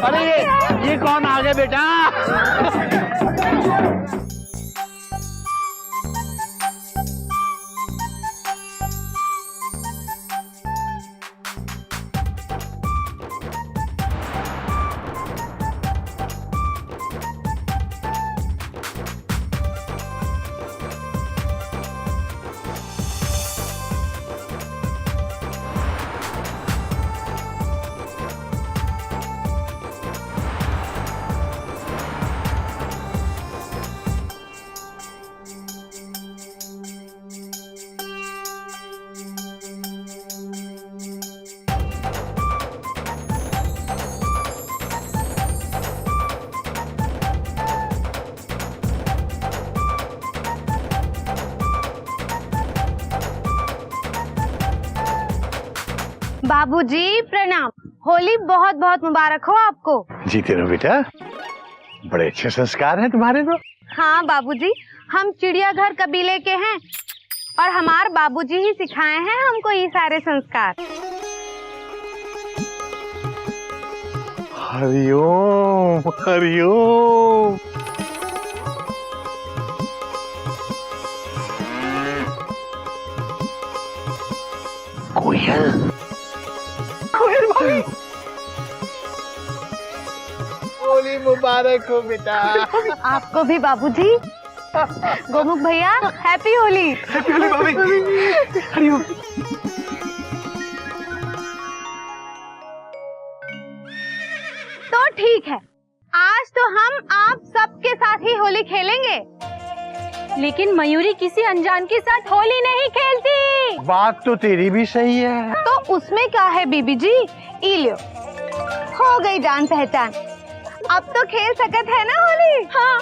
अरे ये कौन आ गया बेटा? बाबूजी प्रणाम। होली बहुत बहुत मुबारक हो आपको। जीते रहो बेटा, बड़े अच्छे संस्कार हैं तुम्हारे तो। हाँ बाबूजी, हम चिड़ियाघर कबीले के हैं और हमारे बाबूजी ही सिखाए हैं हमको ये सारे संस्कार। हरिओम हरिओम। कोयल कोयल भाभी, होली मुबारक हो बेटा। आपको भी बाबूजी। गोमुख भैया हैप्पी होली। हैप्पी होली भाभी। हरिओम। तो ठीक है, आज तो हम आप सबके साथ ही होली खेलेंगे, लेकिन मयूरी किसी अनजान के साथ होली नहीं खेलती। बात तो तेरी भी सही है। तो उसमें क्या है बीबी जी, ई लो, हो गई जान पहचान। अब तो खेल सकत है ना होली। हाँ।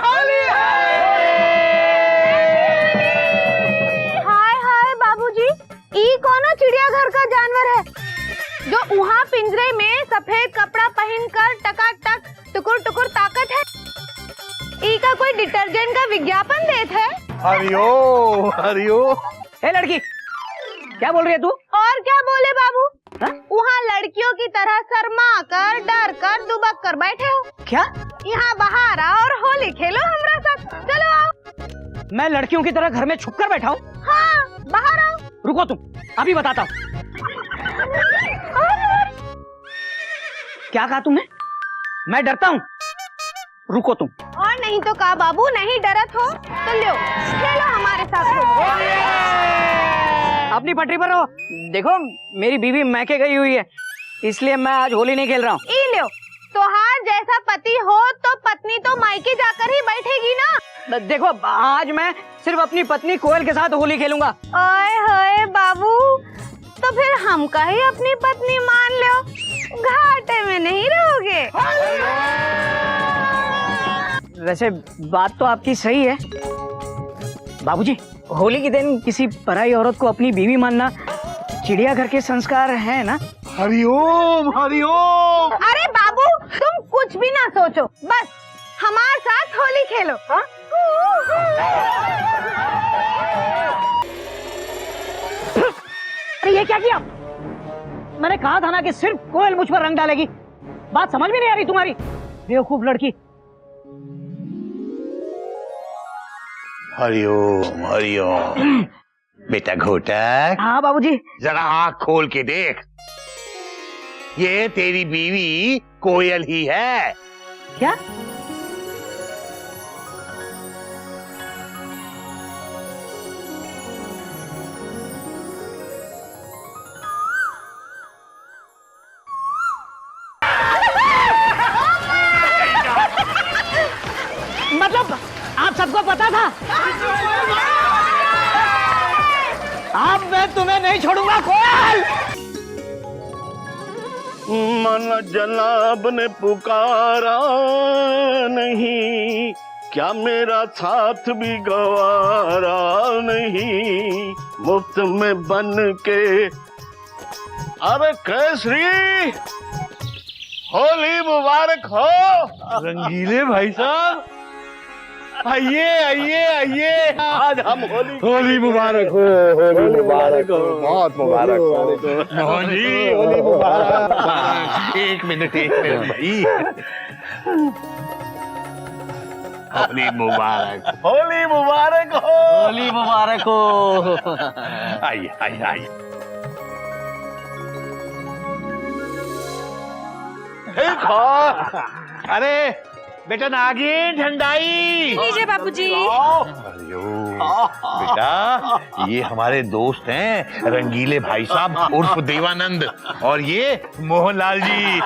होली हाय हाय बाबूजी, ई कौन चिड़ियाघर का जानवर है जो वहाँ पिंजरे में सफेद कपड़ा पहनकर टकाटक टुकुर टुकुर ताकत है? ई का कोई डिटर्जेंट का विज्ञापन देत है? हरिओम हरिओम। ए लड़की, क्या बोल रही है तू? और क्या बोले बाबू, वहाँ लड़कियों की तरह शर्मा कर, डर कर, दुबक कर बैठे हो। क्या? यहाँ बाहर आओ और होली खेलो हमरा साथ। चलो आओ। मैं लड़कियों की तरह घर में छुप कर बैठा हूँ? हाँ, बाहर आओ। रुको तुम, अभी बताता हूँ। क्या कहा तुमने? मैं डरता हूँ? रुको तुम। और नहीं तो कहा बाबू, नहीं डरत हो तो लो खेलो हमारे साथ होली। अपनी पटरी पर रहो। देखो मेरी बीवी मैके गई हुई है, इसलिए मैं आज होली नहीं खेल रहा हूँ। ई लो, तोहार जैसा पति हो तो पत्नी तो मायके जाकर ही बैठेगी ना। देखो आज मैं सिर्फ अपनी पत्नी कोयल के साथ होली खेलूंगा। ओए होए बाबू, तो फिर हम का ही अपनी पत्नी मान लो, घाटे में नहीं रहोगे। वैसे बात तो आपकी सही है बाबूजी, होली के दिन किसी पराई औरत को अपनी बीवी मानना चिड़ियाघर के संस्कार है ना। हरिओम हरिओम। अरे बाबू, तुम कुछ भी ना सोचो, बस हमारे साथ होली खेलो। हाँ? अरे ये क्या किया? मैंने कहा था ना कि सिर्फ कोयल मुझ पर रंग डालेगी। बात समझ में नहीं आ रही तुम्हारी, बेवकूफ लड़की। हरिओम हरिओम। बेटा घोटक, हाँ बाबूजी। जरा आँख खोल के देख, ये तेरी बीवी कोयल ही है। क्या? मतलब आप सबको पता था? अब मैं तुम्हें नहीं छोड़ूंगा कोयल। मन जनाब ने पुकारा नहीं, क्या मेरा साथ भी गवारा नहीं, मुफ्त में बन के। अरे केसरी, होली मुबारक हो। रंगीले भाई साहब, आइए आइए आइए, आज हम होली मुबारक हो, होली मुबारक हो, बहुत मुबारक हो मोहन जी, होली मुबारक। एक मिनट भाई, होली मुबारक, होली मुबारक हो, होली मुबारक हो। आइए आइए आइए। अरे बेटा नागिन ठंडाई। लीजिए बापूजी। बेटा ये हमारे दोस्त हैं रंगीले भाई साहब उर्फ देवानंद, और ये मोहनलाल जी।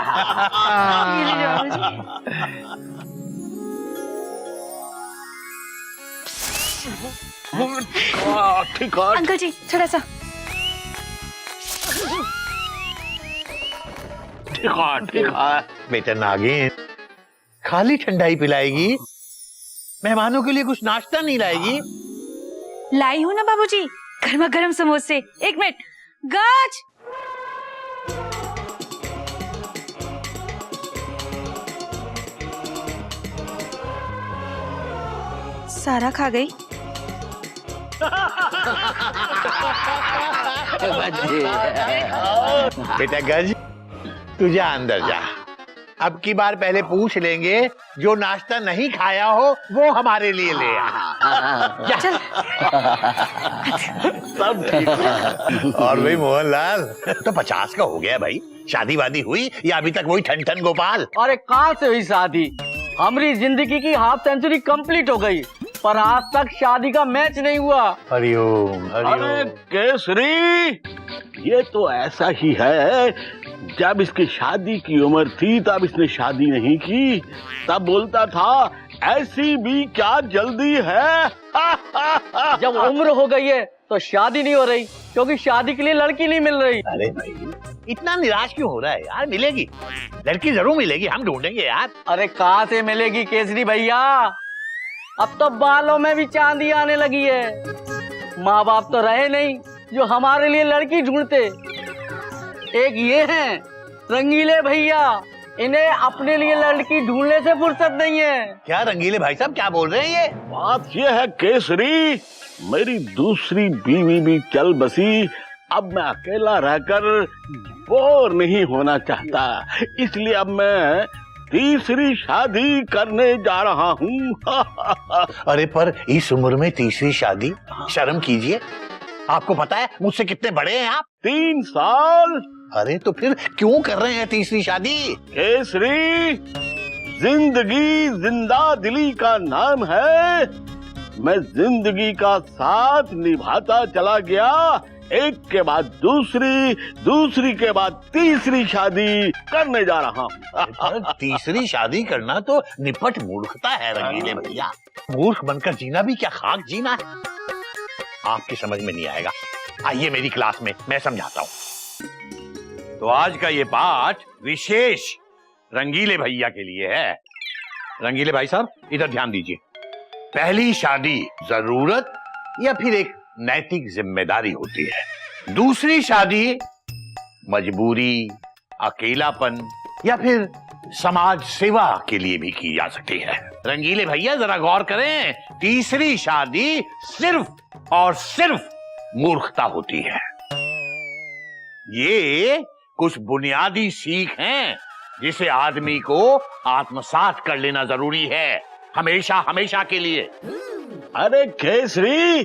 ठीक है। अंकल जी थोड़ा सा। ठीक है। बेटा नागिन खाली ठंडाई पिलाएगी, मेहमानों के लिए कुछ नाश्ता नहीं लाएगी? लाई हूँ ना बाबूजी, गर्मा गर्म समोसे। एक मिनट, गाज। सारा खा गई। बेटा गज तू जा अंदर जा, अब की बार पहले पूछ लेंगे, जो नाश्ता नहीं खाया हो वो हमारे लिए ले आ। चल। सब ठीक है। और भाई मोहनलाल तो 50 का हो गया भाई, शादी वादी हुई या अभी तक वही ठन ठन गोपाल? अरे कहाँ से हुई शादी, हमारी जिंदगी की हाफ सेंचुरी कंप्लीट हो गई, पर आज तक शादी का मैच नहीं हुआ। हरिओम अरे हरिओम। केसरी, ये तो ऐसा ही है, जब इसकी शादी की उम्र थी तब इसने शादी नहीं की, तब बोलता था ऐसी भी क्या जल्दी है। जब उम्र हो गई है तो शादी नहीं हो रही, क्योंकि शादी के लिए लड़की नहीं मिल रही। अरे भाई इतना निराश क्यों हो रहा है यार, मिलेगी, लड़की जरूर मिलेगी, हम ढूंढेंगे यार। अरे कहाँ से मिलेगी केसरी भैया, अब तो बालों में भी चांदी आने लगी है। माँ बाप तो रहे नहीं जो हमारे लिए लड़की ढूंढते। एक ये हैं रंगीले भैया, इन्हें अपने लिए लड़की ढूंढने से फुर्सत नहीं है। क्या रंगीले भाई साहब क्या बोल रहे हैं ये? बात ये है केसरी, मेरी दूसरी बीवी भी चल बसी, अब मैं अकेला रहकर बोर नहीं होना चाहता, इसलिए अब मैं तीसरी शादी करने जा रहा हूँ। अरे पर इस उम्र में तीसरी शादी, शर्म कीजिए, आपको पता है मुझसे कितने बड़े हैं आप? 3 साल। अरे तो फिर क्यों कर रहे हैं तीसरी शादी? केसरी, जिंदगी जिंदा दिली का नाम है, मैं जिंदगी का साथ निभाता चला गया, एक के बाद दूसरी, दूसरी के बाद तीसरी शादी करने जा रहा हूँ। तीसरी शादी करना तो निपट मूर्खता है रंगीले भैया, मूर्ख बनकर जीना भी क्या खाक जीना है, आपकी समझ में नहीं आएगा। आइए मेरी क्लास में, मैं समझाता हूँ। तो आज का ये पाठ विशेष रंगीले भैया के लिए है। रंगीले भाई साहब इधर ध्यान दीजिए। पहली शादी जरूरत या फिर एक नैतिक जिम्मेदारी होती है, दूसरी शादी मजबूरी, अकेलापन या फिर समाज सेवा के लिए भी की जा सकती है। रंगीले भैया जरा गौर करें, तीसरी शादी सिर्फ और सिर्फ मूर्खता होती है। ये कुछ बुनियादी सीख हैं जिसे आदमी को आत्मसात कर लेना जरूरी है, हमेशा हमेशा के लिए। अरे केसरी,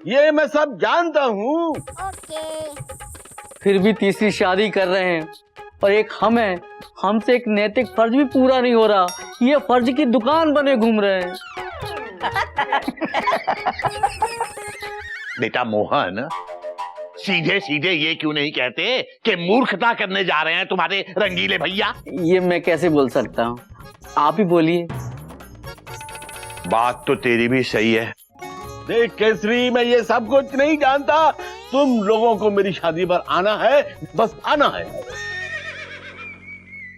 ये मैं सब जानता हूँ। फिर भी तीसरी शादी कर रहे हैं, और एक हम है, हमसे एक नैतिक फर्ज भी पूरा नहीं हो रहा, ये फर्ज की दुकान बने घूम रहे हैं। बेटा मोहन, सीधे सीधे ये क्यों नहीं कहते कि मूर्खता करने जा रहे हैं तुम्हारे रंगीले भैया? ये मैं कैसे बोल सकता हूँ, आप ही बोलिए। बात तो तेरी भी सही है। देख केसरी, मैं ये सब कुछ नहीं जानता, तुम लोगों को मेरी शादी पर आना है, बस आना है।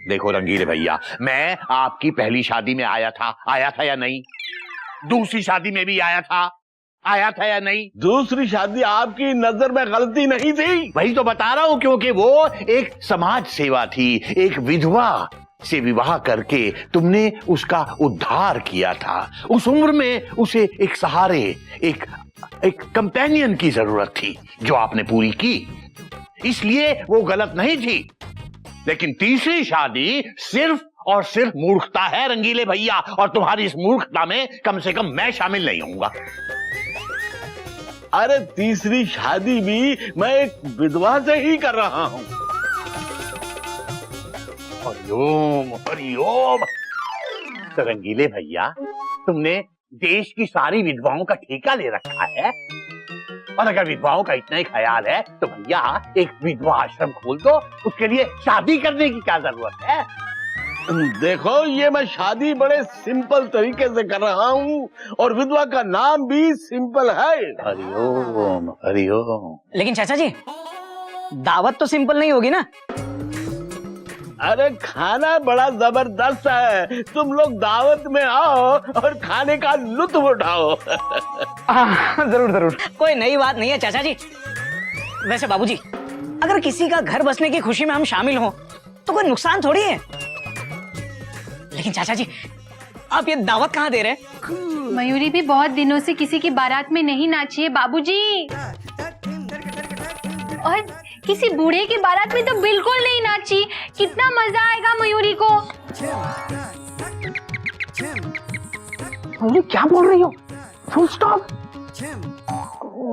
देखो रंगीले भैया, मैं आपकी पहली शादी में आया था या नहीं? दूसरी शादी में भी आया था या नहीं? दूसरी शादी आपकी नजर में गलती नहीं थी? वही तो बता रहा हूं, क्योंकि वो एक समाज सेवा थी, एक विधवा से विवाह करके तुमने उसका उद्धार किया था। उस उम्र में उसे एक सहारे, एक कंपेनियन की जरूरत थी, जो आपने पूरी की, इसलिए वो गलत नहीं थी। लेकिन तीसरी शादी सिर्फ और सिर्फ मूर्खता है रंगीले भैया, और तुम्हारी इस मूर्खता में कम से कम मैं शामिल नहीं होऊंगा। अरे तीसरी शादी भी मैं एक विधवा से ही कर रहा हूं। हरिओम हरिओम। तो रंगीले भैया, तुमने देश की सारी विधवाओं का ठेका ले रखा है, और अगर विधवाओं का इतना ही ख्याल है तो भैया एक विधवा आश्रम खोल दो। उसके लिए शादी करने की क्या जरूरत है? देखो, ये मैं शादी बड़े सिंपल तरीके से कर रहा हूँ, और विधवा का नाम भी सिंपल है। हरिओम हरिओम। लेकिन चाचा जी, दावत तो सिंपल नहीं होगी ना? अरे खाना बड़ा जबरदस्त है, तुम लोग दावत में आओ और खाने का लुत्फ उठाओ। जरूर जरूर, कोई नई बात नहीं है चाचा जी। वैसे बाबूजी, अगर किसी का घर बसने की खुशी में हम शामिल हों तो कोई नुकसान थोड़ी है। लेकिन चाचा जी, आप ये दावत कहाँ दे रहे हैं? मयूरी भी बहुत दिनों से किसी की बारात में नहीं नाची है बाबूजी, और किसी बूढ़े की बारात में तो बिल्कुल नहीं नाची। कितना मजा आएगा मयूरी को। मयूरी क्या बोल रही हो? Full stop.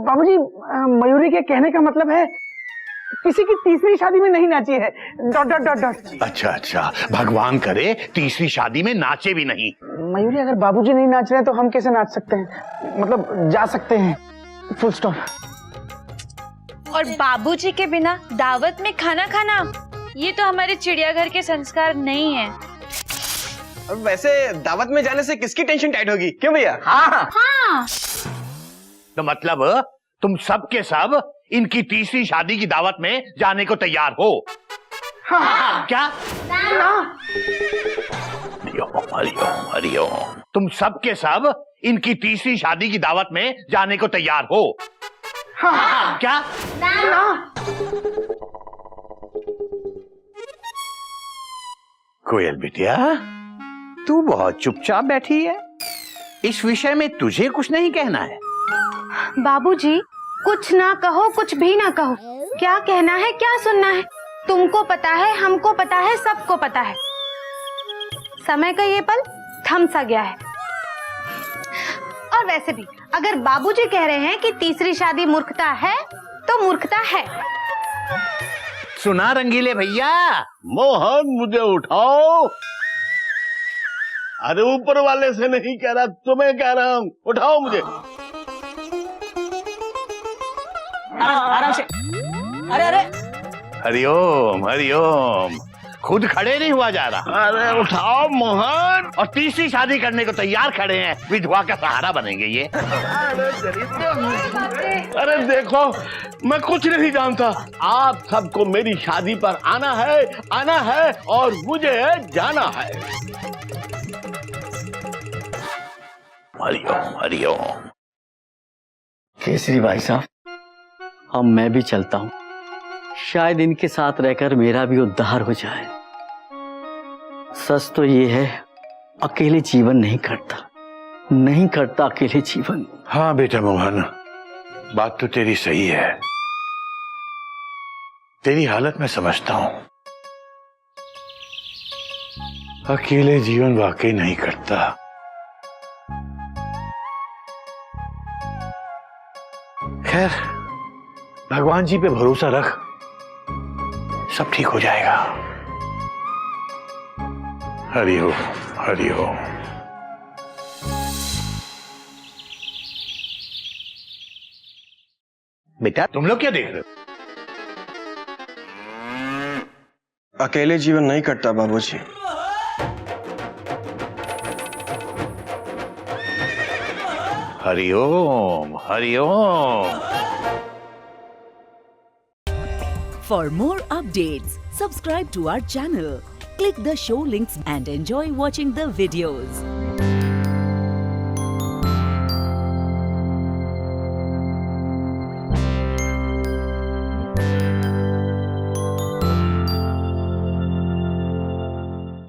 बाबूजी, मयूरी के कहने का मतलब है किसी की तीसरी शादी में नहीं नाची है। Dot dot dot dot. अच्छा अच्छा, भगवान करे तीसरी शादी में नाचे भी नहीं। मयूरी, अगर बाबूजी नहीं नाच रहे तो हम कैसे नाच सकते हैं? मतलब जा सकते हैं। Full stop. और बाबूजी के बिना दावत में खाना खाना, ये तो हमारे चिड़ियाघर के संस्कार नहीं है। वैसे दावत में जाने से किसकी टेंशन टाइट होगी, क्यों भैया? हाँ। तो मतलब तुम सब के सब इनकी तीसरी शादी की दावत में जाने को तैयार हो? हाँ। क्या? हरिओम हरिओम हरिओम। तुम सब के सब इनकी तीसरी शादी की दावत में जाने को तैयार हो? हाँ। क्या? कोयल बिटिया, तू बहुत चुपचाप बैठी है। इस विषय में तुझे कुछ नहीं कहना है? बाबूजी, कुछ ना कहो, कुछ भी ना कहो। क्या कहना है, क्या सुनना है? तुमको पता है, हमको पता है, सबको पता है। समय का ये पल थम सा गया है। और वैसे भी अगर बाबूजी कह रहे हैं कि तीसरी शादी मूर्खता है, तो मूर्खता है। सुना रंगीले भैया? मोहन, मुझे उठाओ। अरे ऊपर वाले से नहीं कह रहा, तुम्हें कह रहा हूँ, उठाओ मुझे। आराम से। अरे अरे, हरिओम हरिओम। खुद खड़े नहीं हुआ जा रहा। अरे उठाओ मोहन। और तीसरी शादी करने को तैयार खड़े हैं। विधवा का सहारा बनेंगे ये। अरे देखो, मैं कुछ नहीं जानता। आप सबको मेरी शादी पर आना है और मुझे जाना है। हरिओम हरिओम। केसरी भाई साहब, अब मैं भी चलता हूँ। शायद इनके साथ रहकर मेरा भी उद्धार हो जाए। सच तो ये है, अकेले जीवन नहीं कटता अकेले जीवन। हाँ बेटा मोहन, बात तो तेरी सही है। तेरी हालत मैं समझता हूँ। अकेले जीवन वाकई नहीं कटता। खैर, भगवान जी पे भरोसा रख, सब ठीक हो जाएगा। हरिओम हरिओम। बेटा, तुम लोग क्या देख रहे हो? अकेले जीवन नहीं कटता बाबूजी। Hariom Hariom. For more updates, subscribe to our channel, click the show links and enjoy watching the videos.